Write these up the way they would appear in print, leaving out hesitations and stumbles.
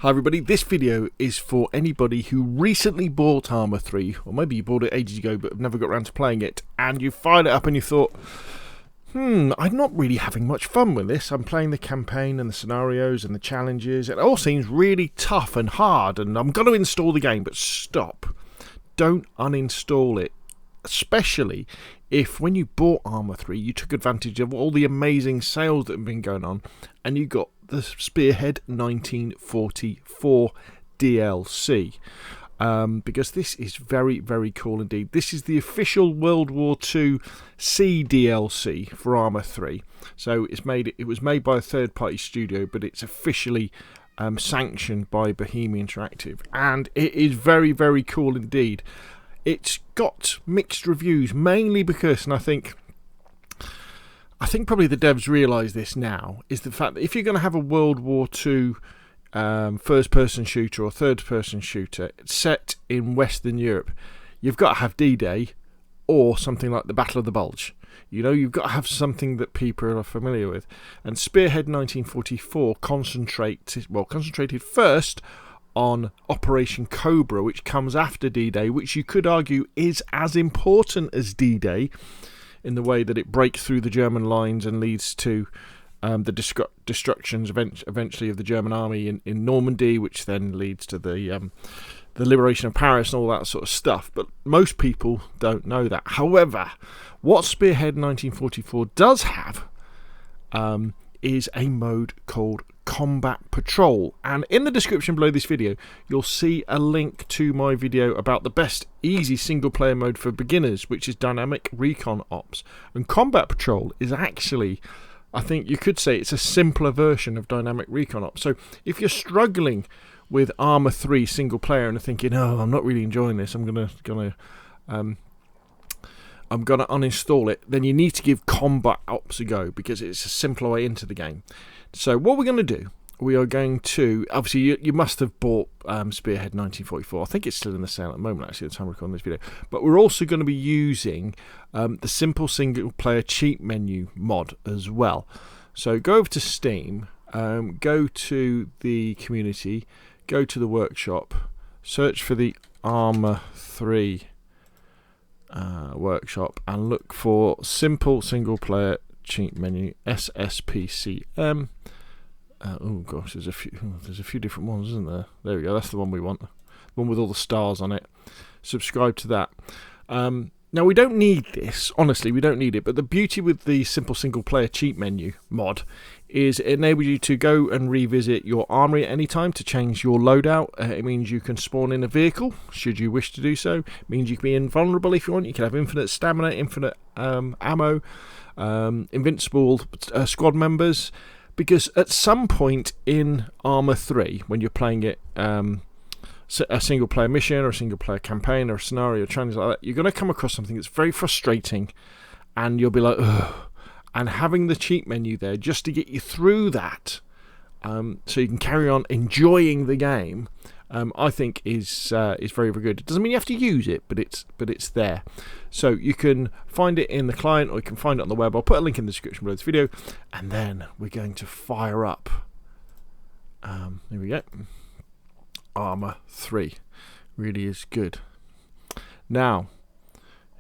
Hi everybody, this video is for anybody who recently bought Arma 3, or maybe you bought it ages ago but have never got around to playing it, and you fired it up and you thought, I'm not really having much fun with this. I'm playing the campaign and the scenarios and the challenges. It all seems really tough and hard, and I'm going to install the game, but stop. Don't uninstall it. Especially if when you bought Arma 3 you took advantage of all the amazing sales that have been going on and you got the Spearhead 1944 DLC, because this is very, very cool indeed. This is the official World War II CDLC for Arma 3. So it was made by a third-party studio, but it's officially sanctioned by Bohemia Interactive, and it is very, very cool indeed. It's got mixed reviews, mainly because, and I think probably the devs realise this now, is the fact that if you're going to have a World War II first-person shooter or third-person shooter set in Western Europe, you've got to have D-Day or something like the Battle of the Bulge. You know, you've got to have something that people are familiar with. And Spearhead 1944 concentrated first on Operation Cobra, which comes after D-Day, which you could argue is as important as D-Day in the way that it breaks through the German lines and leads to the destructions eventually of the German army in Normandy, which then leads to the liberation of Paris and all that sort of stuff. But most people don't know that. However, what Spearhead 1944 does have is a mode called Combat Patrol, and in the description below this video you'll see a link to my video about the best easy single player mode for beginners, which is Dynamic Recon Ops. And Combat Patrol is actually, I think you could say, it's a simpler version of Dynamic Recon Ops. So if you're struggling with Arma 3 single player and are thinking, I'm not really enjoying this, I'm gonna uninstall it, then you need to give Combat Ops a go, because it's a simpler way into the game. So what we're going to do, we are going to, obviously you must have bought Spearhead 1944. I think it's still in the sale at the moment, actually, at the time of recording this video. But we're also going to be using the simple single player cheat menu mod as well. So go over to Steam, go to the community, go to the workshop, search for the Arma 3 workshop, and look for simple single player cheat menu SSPCM. Oh gosh, there's a few different ones, isn't there? There we go, that's the one we want, the one with all the stars on it. Subscribe to that. Now we don't need this, honestly, we don't need it, but the beauty with the simple single player cheat menu mod is it enables you to go and revisit your armory at any time to change your loadout. It means you can spawn in a vehicle should you wish to do so. It means you can be invulnerable if you want. You can have infinite stamina, infinite ammo, invincible squad members, because at some point in Arma 3 when you're playing it a single player mission or a single player campaign or a scenario or challenge like that, you're going to come across something that's very frustrating and you'll be like, ugh. And having the cheat menu there just to get you through that, so you can carry on enjoying the game, I think is very, very good. It doesn't mean you have to use it, but it's there. So you can find it in the client or you can find it on the web. I'll put a link in the description below this video, and then we're going to fire up. Here we go. Arma 3 really is good. Now,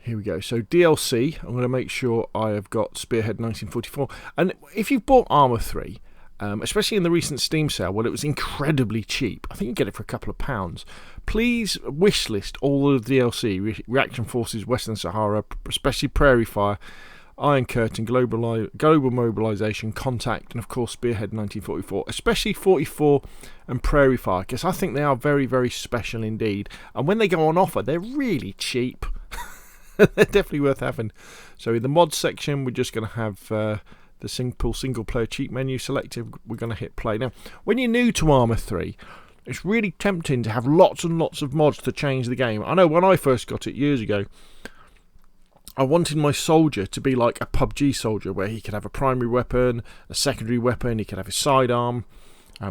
here we go. So DLC, I'm going to make sure I have got Spearhead 1944. And if you've bought Arma 3, especially in the recent Steam sale, well, it was incredibly cheap. I think you get it for a couple of pounds. Please wishlist all of the DLC, Reaction Forces, Western Sahara, especially Prairie Fire, Iron Curtain, Global Mobilisation, Contact, and of course Spearhead 1944, especially 44 and Prairie Fire, because I think they are very, very special indeed. And when they go on offer, they're really cheap. They're definitely worth having. So in the mods section, we're just going to have the simple single player cheat menu selected. We're going to hit play. Now, when you're new to Arma 3, it's really tempting to have lots and lots of mods to change the game. I know when I first got it years ago, I wanted my soldier to be like a PUBG soldier, where he could have a primary weapon, a secondary weapon, he could have his sidearm,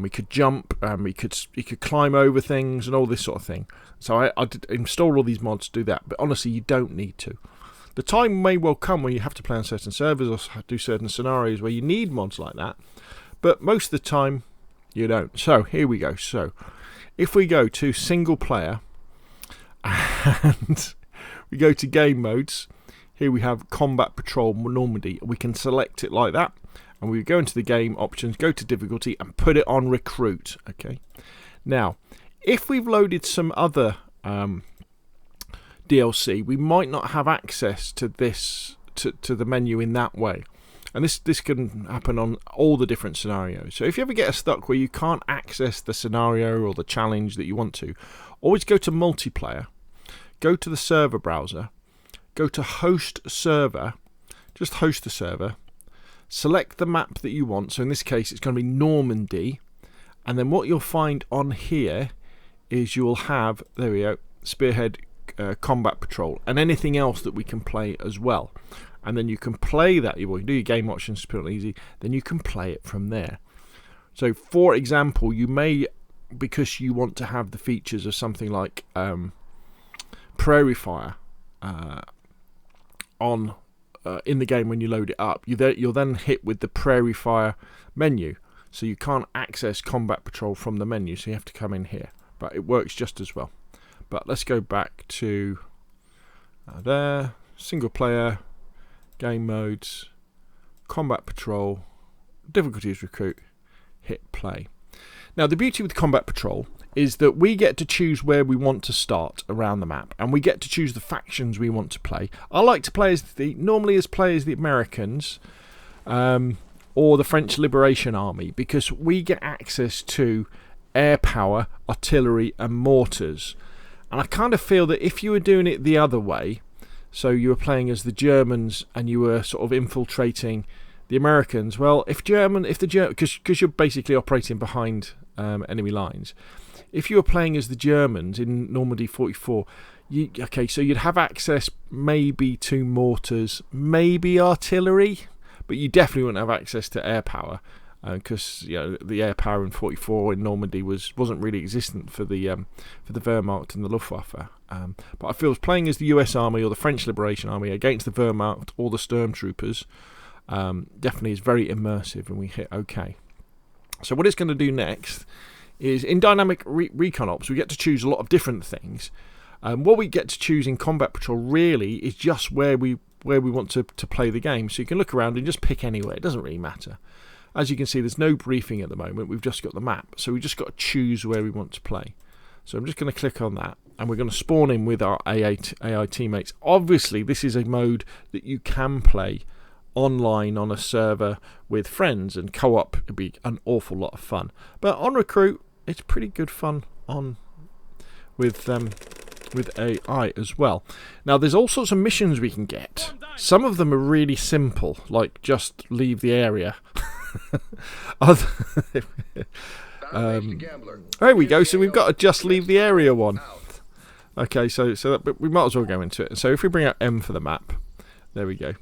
he could jump, he could climb over things and all this sort of thing. So I did install all these mods to do that, but honestly you don't need to. The time may well come where you have to play on certain servers or do certain scenarios where you need mods like that, but most of the time You don't. So here we go. So if we go to single player and we go to game modes, here we have Combat Patrol Normandy. We can select it like that, and we go into the game options, go to difficulty, and put it on recruit. Okay. Now, if we've loaded some other DLC, we might not have access to this to the menu in that way. And this can happen on all the different scenarios. So if you ever get stuck where you can't access the scenario or the challenge that you want to, always go to multiplayer, go to the server browser, go to host server, just host the server, select the map that you want. So in this case, it's going to be Normandy. And then what you'll find on here is you'll have, there we go, Spearhead Combat Patrol, and anything else that we can play as well. And then you can play that. You can do your game options, it's pretty easy. Then you can play it from there. So, for example, you may, because you want to have the features of something like Prairie Fire on in the game when you load it up, you'll then hit with the Prairie Fire menu. So you can't access Combat Patrol from the menu. So you have to come in here. But it works just as well. But let's go back to there, single player, game modes, Combat Patrol, difficulty is recruit, hit play. Now the beauty with Combat Patrol is that we get to choose where we want to start around the map, and we get to choose the factions we want to play. I like to play as the Americans or the French Liberation Army, because we get access to air power, artillery and mortars. And I kind of feel that if you were doing it the other way, so you were playing as the Germans and you were sort of infiltrating the Americans, well, because you're basically operating behind enemy lines, if you were playing as the Germans in Normandy 44, so you'd have access maybe to mortars, maybe artillery, but you definitely wouldn't have access to air power, because the air power in 44 in Normandy wasn't really existent for the Wehrmacht and the Luftwaffe. But I feel playing as the US Army or the French Liberation Army against the Wehrmacht or the Stormtroopers definitely is very immersive, and we hit OK. So what it's going to do next is in dynamic recon ops, we get to choose a lot of different things. What we get to choose in Combat Patrol really is just where we want to play the game. So you can look around and just pick anywhere. It doesn't really matter. As you can see, there's no briefing at the moment. We've just got the map. So we've just got to choose where we want to play. So I'm just going to click on that, and we're going to spawn in with our AI teammates. Obviously, this is a mode that you can play online on a server with friends, and co-op would be an awful lot of fun. But on recruit, it's pretty good fun on with AI as well. Now, there's all sorts of missions we can get. Some of them are really simple, like just leave the area. There we go. So we've got a just leave the area one. Okay, but we might as well go into it. So if we bring out M for the map, there we go.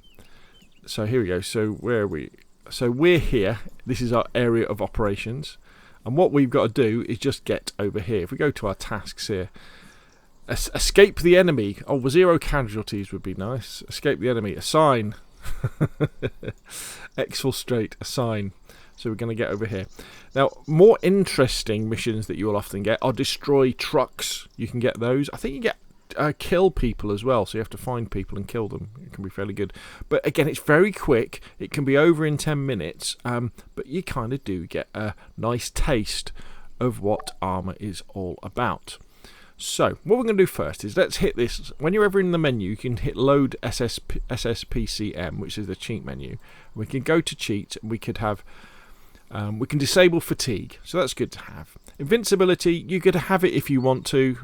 So here we go. So where are we? So we're here. This is our area of operations, and what we've got to do is just get over here. If we go to our tasks here, escape the enemy. Oh, 0 casualties would be nice. Escape the enemy. Assign. Exfil straight. Assign. So we're going to get over here. Now, more interesting missions that you will often get are destroy trucks. You can get those. I think you get kill people as well. So you have to find people and kill them. It can be fairly good. But again, it's very quick. It can be over in 10 minutes. But you kind of do get a nice taste of what Arma is all about. So what we're going to do first is let's hit this. When you're ever in the menu, you can hit load SSPCM, which is the cheat menu. We can go to cheat, and we could have we can disable fatigue, so that's good to have. Invincibility, you could have it if you want to.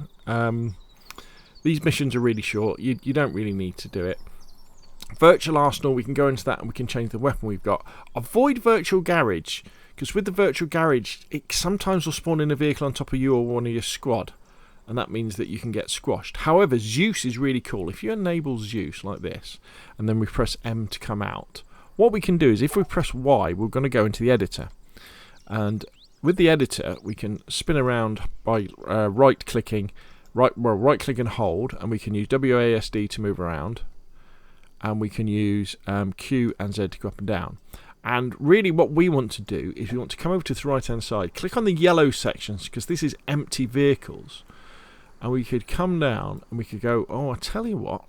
These missions are really short. You don't really need to do it. Virtual arsenal, we can go into that and we can change the weapon we've got. Avoid virtual garage, because with the virtual garage, it sometimes will spawn in a vehicle on top of you or one of your squad, and that means that you can get squashed. However, Zeus is really cool. If you enable Zeus like this, and then we press M to come out, what we can do is if we press Y, we're going to go into the editor. And with the editor, we can spin around by right-clicking, right-click and hold, and we can use WASD to move around, and we can use Q and Z to go up and down. And really what we want to do is we want to come over to the right hand side, click on the yellow sections, because this is empty vehicles, and we could come down and we could go, oh, I tell you what,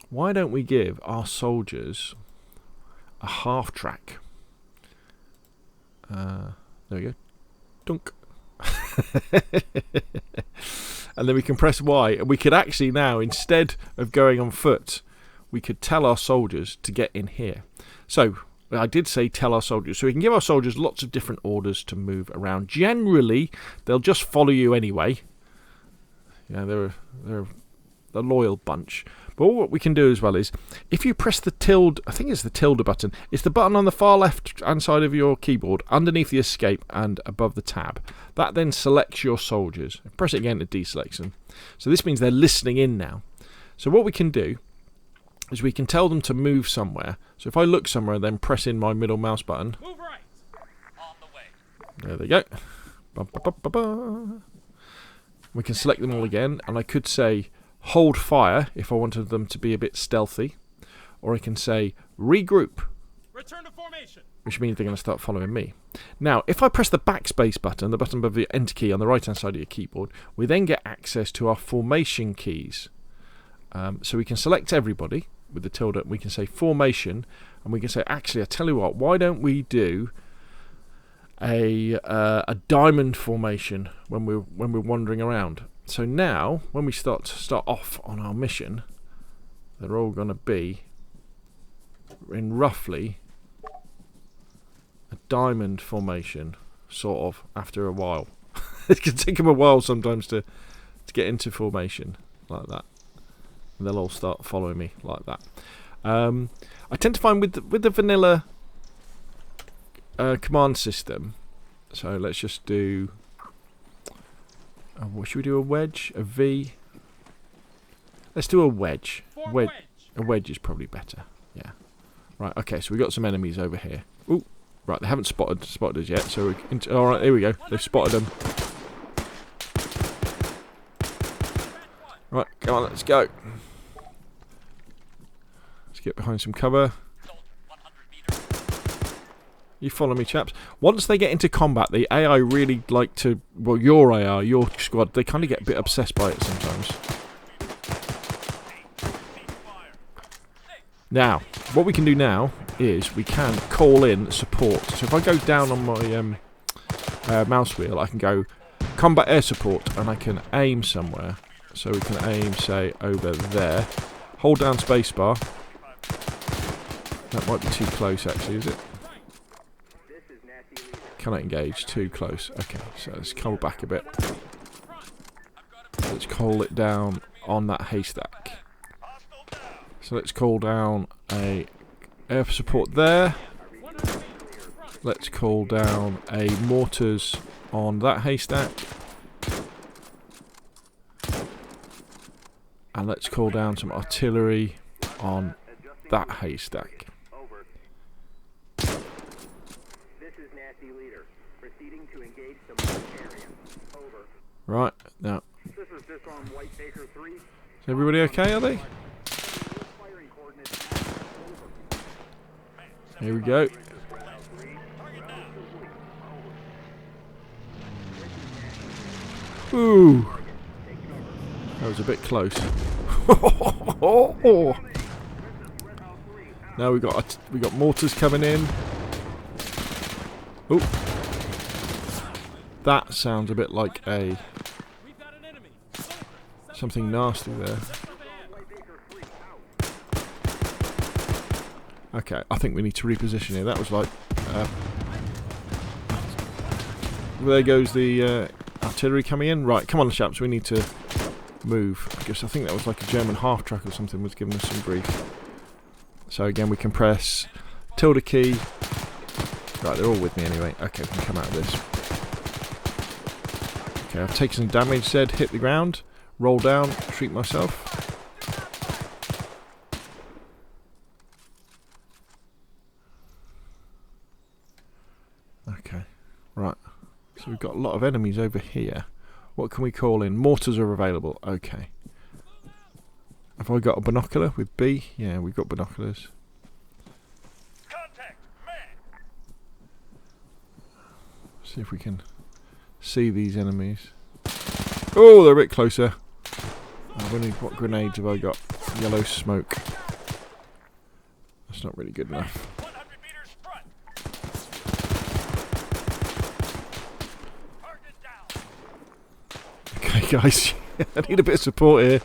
why don't we give our soldiers a half track? There we go. Dunk. And then we can press Y, and we could actually now, instead of going on foot, we could tell our soldiers to get in here. So I did say tell our soldiers, so we can give our soldiers lots of different orders to move around. Generally they'll just follow you anyway. Yeah, they're a loyal bunch. But what we can do as well is, if you press the tilde, I think it's the tilde button, it's the button on the far left hand side of your keyboard, underneath the escape and above the tab. That then selects your soldiers. Press it again to deselect them. So this means they're listening in now. So what we can do is we can tell them to move somewhere. So if I look somewhere and then press in my middle mouse button. Move right. On the way. There they go. Ba, ba, ba, ba, ba. We can select them all again, and I could say hold fire if I wanted them to be a bit stealthy, or I can say regroup. Return to formation. Which means they're going to start following me. Now, if I press the backspace button, the button above the enter key on the right hand side of your keyboard, we then get access to our formation keys. So we can select everybody with the tilde, and we can say formation, and we can say, actually, I tell you what, why don't we do a diamond formation when we're wandering around? So now, when we start off on our mission, they're all going to be in roughly a diamond formation, sort of, after a while. It can take them a while sometimes to get into formation like that. And they'll all start following me like that. I tend to find with the vanilla command system. So let's just do. What should we do? A wedge, a V. Let's do a wedge. A wedge is probably better. Yeah. Right. Okay. So we got some enemies over here. Ooh. Right. They haven't spotted us yet. So all right. Here we go. They've spotted them. Right. Come on. Let's go. Get behind some cover. You follow me, chaps. Once they get into combat, the AI really like to... Well, your AI, your squad, they kind of get a bit obsessed by it sometimes. Now, what we can do now is we can call in support. So if I go down on my mouse wheel, I can go combat air support, and I can aim somewhere. So we can aim, say, over there. Hold down spacebar. That might be too close, actually, is it? Can I engage? Too close. Okay, so let's call back a bit. Let's call it down on that haystack. So let's call down a air support there. Let's call down a mortars on that haystack. And let's call down some artillery on that haystack. Right, now. Is everybody okay, are they? Here we go. Ooh. That was a bit close. Now we got mortars coming in. Ooh. That sounds a bit like something nasty there. Okay, I think we need to reposition here. That was like... there goes the artillery coming in. Right, come on, chaps, we need to move. Because I think that was like a German half-track or something was giving us some grief. So again, we can press tilde key. Right, they're all with me anyway. Okay, we can come out of this. Okay, I've taken some damage, Zed, hit the ground, roll down, treat myself. Okay, right. So we've got a lot of enemies over here. What can we call in? Mortars are available. Okay. Have I got a binocular with B? Yeah, we've got binoculars. See if we can see these enemies. Oh, they're a bit closer. What grenades have I got? Yellow smoke. That's not really good enough. Okay, guys, I need a bit of support here.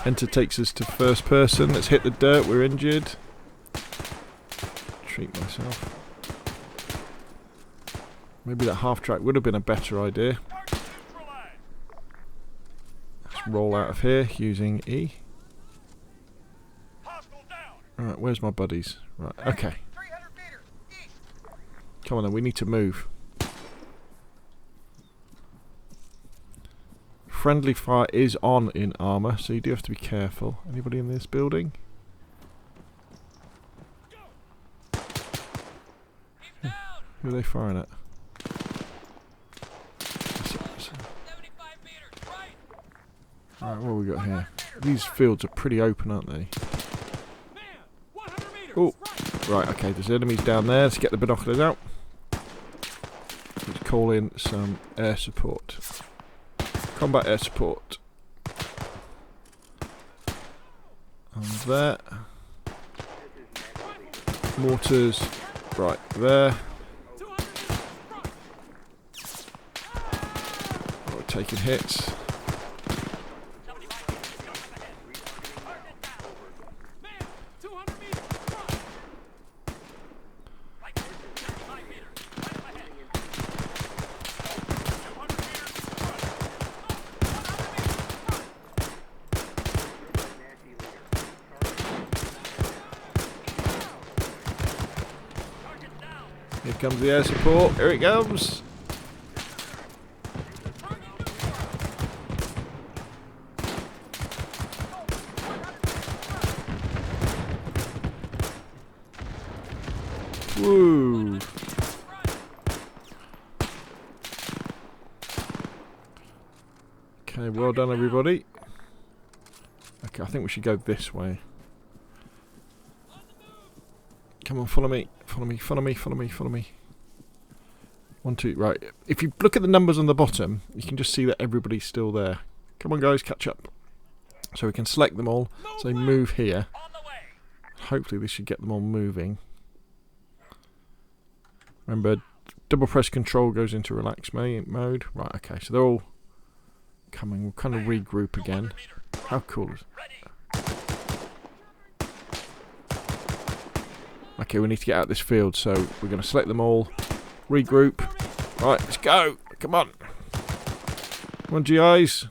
Enter takes us to first person. Let's hit the dirt. We're injured. Treat myself. Maybe that half track would have been a better idea. Let's roll out of here using E. Alright, where's my buddies? Right, okay. Come on then, we need to move. Friendly fire is on in Arma, so you do have to be careful. Anybody in this building? Who are they firing at? Alright, what have we got here? These fields are pretty open, aren't they? Oh, right, okay, there's enemies down there. Let's get the binoculars out. Let's call in some air support. Combat air support. And there. Mortars right there. We're taking hits. Here comes the air support. Here it comes. Woo. Okay, well done everybody. Okay, I think we should go this way. Come on, follow me, follow me, follow me, follow me, follow me. 1, 2, right. If you look at the numbers on the bottom, you can just see that everybody's still there. Come on guys, catch up. So we can select them all, so move here. Hopefully this should get them all moving. Remember, double press control goes into relax mode. Right, okay, so they're all coming. We'll kind of regroup again. How cool is it? Okay, we need to get out of this field, so we're going to select them all, regroup. Right, let's go. Come on. Come on, GIs.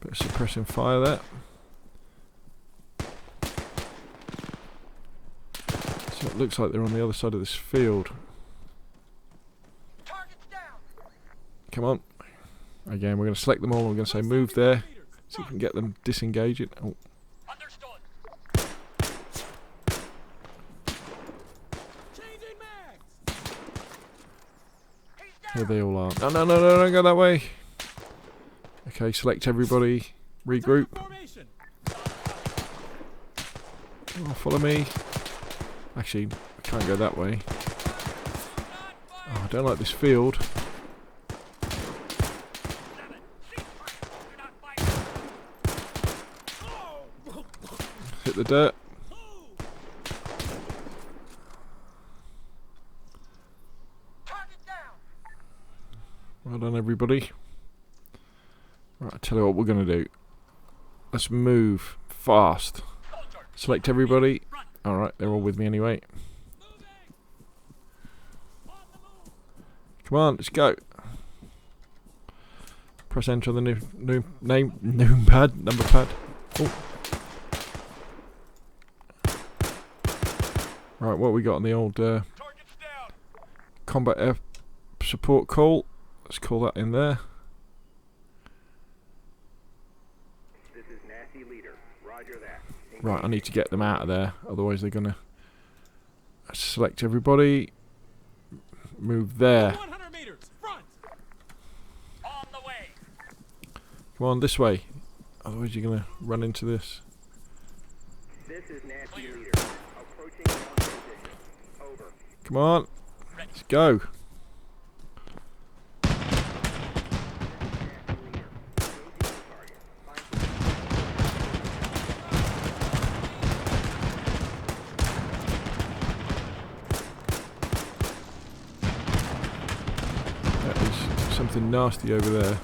Bit of suppressing fire there. So it looks like they're on the other side of this field. Come on. Again, we're going to select them all and we're going to say move there. See if we can get them disengaging. Oh. Here they all are. No, no, no, no, don't go that way. Okay, select everybody. Regroup. Oh, follow me. Actually, I can't go that way. Oh, I don't like this field. Hit the dirt. Well done everybody. Right, I tell you what we're going to do. Let's move fast. Select everybody. Alright, they're all with me anyway. Come on, let's go. Press enter on the number pad. Oh. Right, what we got on the old combat air support call? Let's call that in there. This is nasty leader. Roger that. Right, I need to get them out of there, otherwise they're gonna select everybody. Move there. 100 meters, front. Come on, this way. Otherwise you're going to run into this. This is Nasty Leader. Approaching ground position. Over. Come on. Let's go. Something nasty over there.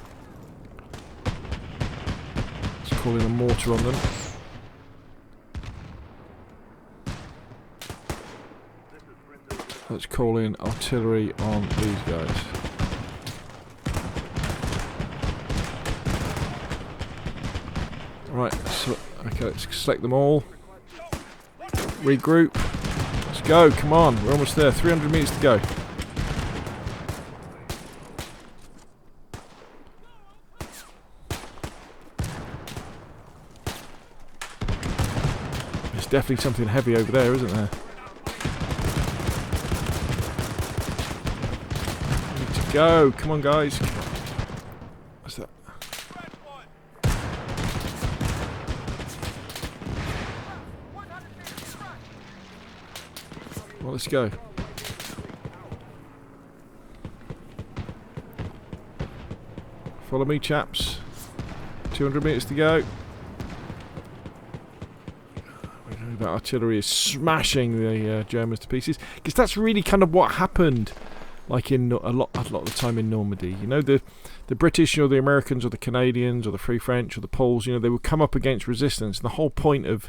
Let's call in a mortar on them. Let's call in artillery on these guys. Right, so, okay, let's select them all. Regroup. Let's go, come on, we're almost there. 300 meters to go. There's definitely something heavy over there, isn't there? Need to go. Come on, guys. What's that? Well, let's go. Follow me, chaps. 200 meters to go. That artillery is smashing the Germans to pieces, because that's really kind of what happened, like in a lot of the time in Normandy. You know, the British or the Americans or the Canadians or the Free French or the Poles, you know, they would come up against resistance. The whole point of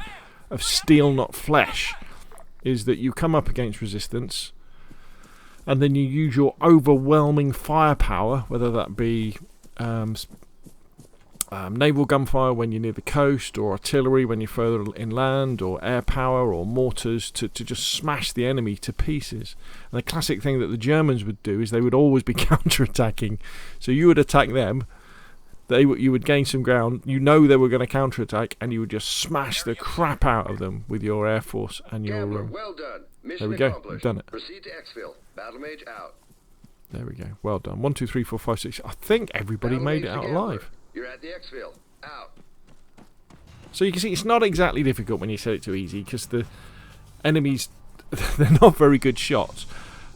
steel not flesh is that you come up against resistance and then you use your overwhelming firepower, whether that be naval gunfire when you're near the coast, or artillery when you're further inland, or air power or mortars to just smash the enemy to pieces. And the classic thing that the Germans would do is they would always be counter-attacking. So you would attack them, you would gain some ground, you know they were going to counter-attack, and you would just smash the crap out of them with your air force and your... well done. Mission there we go, accomplished. we've done it. Proceed to exfil. Battle mage out. There we go, well done. 1, 2, 3, 4, 5, 6. I think everybody Battle made mage it out to Gambler. alive. You're at the exfil. Out. So you can see it's not exactly difficult when you set it to easy, because the enemies, they're not very good shots.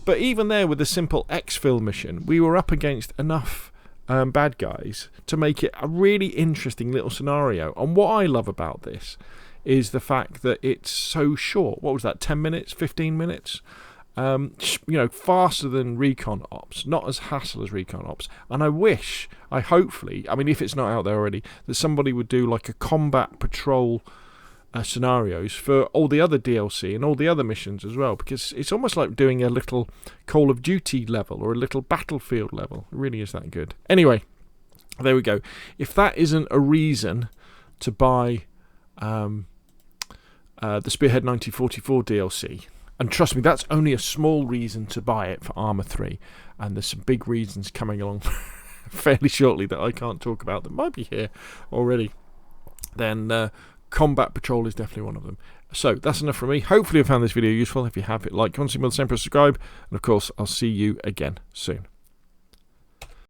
But even there, with the simple exfil mission, we were up against enough bad guys to make it a really interesting little scenario. And what I love about this is the fact that it's so short. What was that, 10 minutes, 15 minutes? You know, faster than Recon Ops, not as hassle as Recon Ops. And hopefully, I mean, if it's not out there already, that somebody would do like a combat patrol scenarios for all the other DLC and all the other missions as well, because it's almost like doing a little Call of Duty level or a little Battlefield level. It really is that good. Anyway, there we go. If that isn't a reason to buy the Spearhead 1944 DLC, and trust me, that's only a small reason to buy it for Arma 3, and there's some big reasons coming along fairly shortly that I can't talk about that might be here already, then Combat Patrol is definitely one of them. So that's enough from me. Hopefully you found this video useful. If you have, hit like, comment, see more, the same, press subscribe, and of course I'll see you again soon.